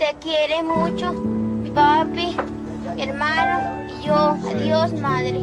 te quiere mucho, mi papi, mi hermano y yo. Adiós, madre.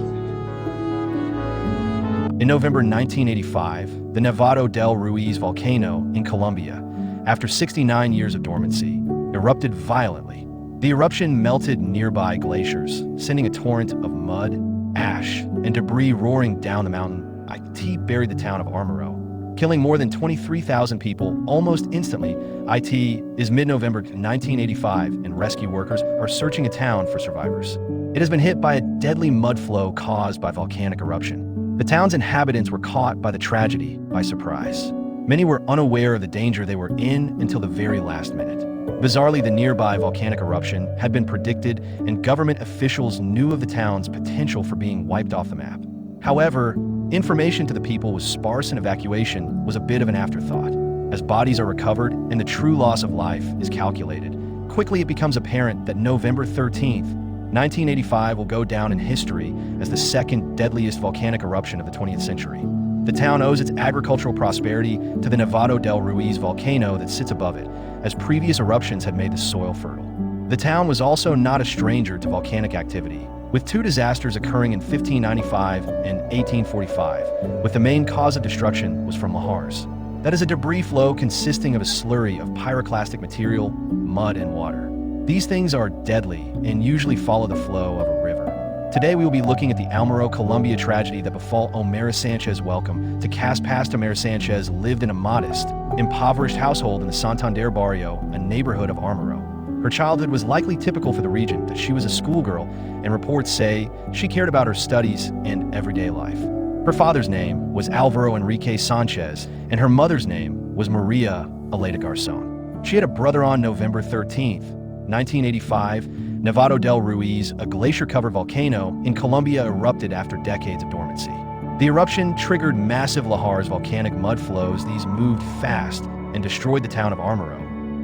In November 1985, the Nevado del Ruiz volcano in Colombia, after 69 years of dormancy, erupted violently. The eruption melted nearby glaciers, sending a torrent of mud, ash, and debris roaring down the mountain. It buried the town of Omayra, killing more than 23,000 people almost instantly. It is mid-November 1985, and rescue workers are searching a town for survivors. It has been hit by a deadly mud flow caused by volcanic eruption. The town's inhabitants were caught by the tragedy by surprise. Many were unaware of the danger they were in until the very last minute. Bizarrely, the nearby volcanic eruption had been predicted, and government officials knew of the town's potential for being wiped off the map. However, information to the people was sparse, and evacuation was a bit of an afterthought. As bodies are recovered and the true loss of life is calculated, quickly it becomes apparent that November 13th, 1985 will go down in history as the second deadliest volcanic eruption of the 20th century. The town owes its agricultural prosperity to the Nevado del Ruiz volcano that sits above it, as previous eruptions had made the soil fertile. The town was also not a stranger to volcanic activity, with two disasters occurring in 1595 and 1845, with the main cause of destruction was from lahars. That is a debris flow consisting of a slurry of pyroclastic material, mud, and water. These things are deadly and usually follow the flow of a river. Today we will be looking at the Omayra, Colombia tragedy that befall Omayra Sánchez. Welcome to Cast Past. Omayra Sánchez lived in a modest, impoverished household in the Santander barrio, a neighborhood of Omayra. Her childhood was likely typical for the region, that she was a schoolgirl, and reports say she cared about her studies and everyday life. Her father's name was Álvaro Enrique Sánchez, and her mother's name was Maria Aleda Garzón. She had a brother. On November 13th, 1985, Nevado del Ruiz, a glacier-covered volcano in Colombia, erupted after decades of dormancy. The eruption triggered massive lahars, volcanic mud flows. These moved fast and destroyed the town of Omayra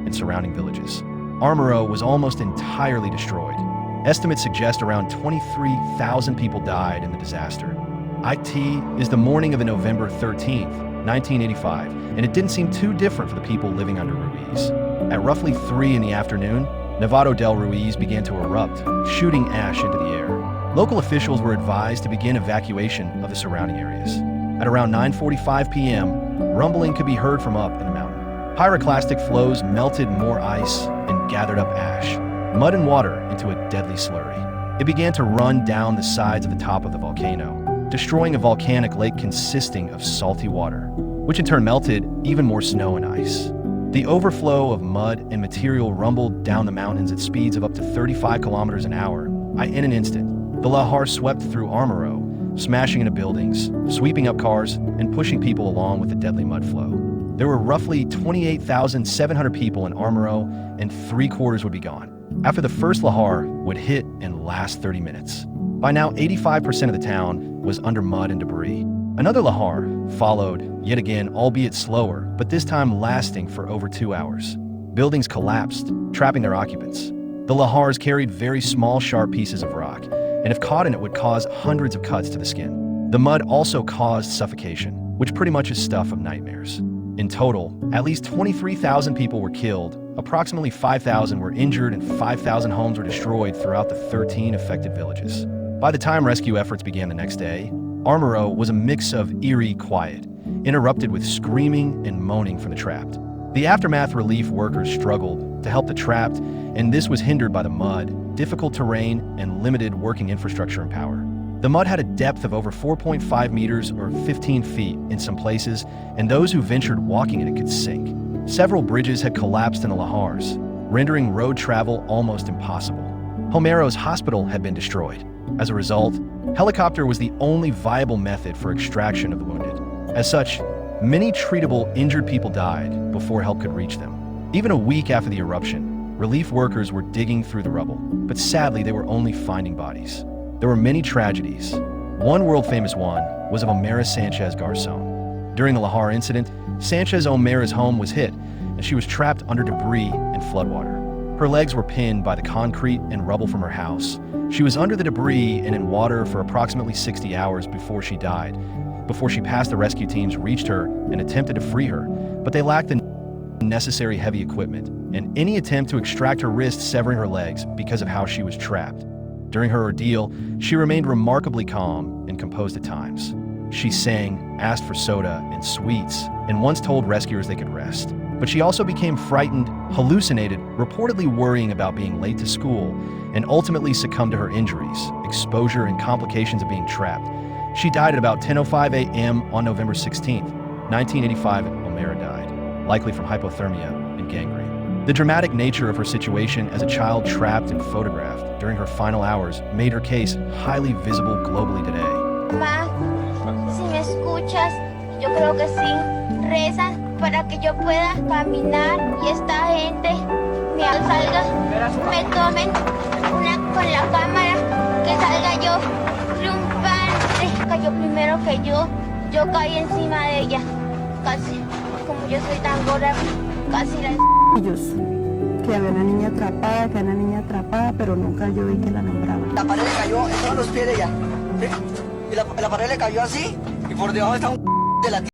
and surrounding villages. Omayra was almost entirely destroyed. Estimates suggest around 23,000 people died in the disaster. It is the morning of November 13th, 1985, and it didn't seem too different for the people living under Ruiz. At roughly 3 in the afternoon, Nevado del Ruiz began to erupt, shooting ash into the air. Local officials were advised to begin evacuation of the surrounding areas. At around 9:45 p.m., rumbling could be heard from up in the mountain. Pyroclastic flows melted more ice and gathered up ash, mud, and water into a deadly slurry. It began to run down the sides of the top of the volcano, destroying a volcanic lake consisting of salty water, which in turn melted even more snow and ice. The overflow of mud and material rumbled down the mountains at speeds of up to 35 kilometers an hour. In an instant, the lahar swept through Omayra, smashing into buildings, sweeping up cars, and pushing people along with the deadly mud flow. There were roughly 28,700 people in Omayra, and 3/4 would be gone. After the first lahar would hit and last 30 minutes. By now, 85% of the town was under mud and debris. Another lahar followed, yet again, albeit slower, but this time lasting for over 2 hours. Buildings collapsed, trapping their occupants. The lahars carried very small, sharp pieces of rock, and if caught in it, would cause hundreds of cuts to the skin. The mud also caused suffocation, which pretty much is stuff of nightmares. In total, at least 23,000 people were killed, approximately 5,000 were injured, and 5,000 homes were destroyed throughout the 13 affected villages. By the time rescue efforts began the next day, Omayra was a mix of eerie quiet, interrupted with screaming and moaning from the trapped. The aftermath relief workers struggled to help the trapped, and this was hindered by the mud, difficult terrain, and limited working infrastructure and power. The mud had a depth of over 4.5 meters or 15 feet in some places, and those who ventured walking in it could sink. Several bridges had collapsed in the lahars, rendering road travel almost impossible. Omayra's hospital had been destroyed. As a result, helicopter was the only viable method for extraction of the wounded. As such, many treatable injured people died before help could reach them. Even a week after the eruption, relief workers were digging through the rubble, but sadly they were only finding bodies. There were many tragedies. One world-famous one was of Omayra Sánchez Garzón. During the lahar incident, Sánchez Omayra's home was hit, and she was trapped under debris and floodwater. Her legs were pinned by the concrete and rubble from her house. She was under the debris and in water for approximately 60 hours before she died. Before she passed, the rescue teams reached her and attempted to free her, but they lacked the necessary heavy equipment, and any attempt to extract her wrists severing her legs because of how she was trapped. During her ordeal, she remained remarkably calm and composed at times. She sang, asked for soda and sweets, and once told rescuers they could rest. But she also became frightened, hallucinated, reportedly worrying about being late to school, and ultimately succumbed to her injuries, exposure, and complications of being trapped. She died at about 10:05 a.m. on November 16, 1985, and Omayra died, likely from hypothermia and gangrene. The dramatic nature of her situation as a child trapped and photographed during her final hours made her case highly visible globally today. Ma, si me escuchas, yo creo que sí, reza para que yo pueda caminar y esta gente me salga, me tomen una con la cámara, que salga yo triunfante. Cayó primero que yo caí encima de ella, casi, como yo soy tan gorda, casi la... Ellos, que había una niña atrapada, pero nunca yo vi que la nombraban. La pared le cayó en todos los pies de ella, ¿sí? Y la pared le cayó así, y por debajo está un de la tierra.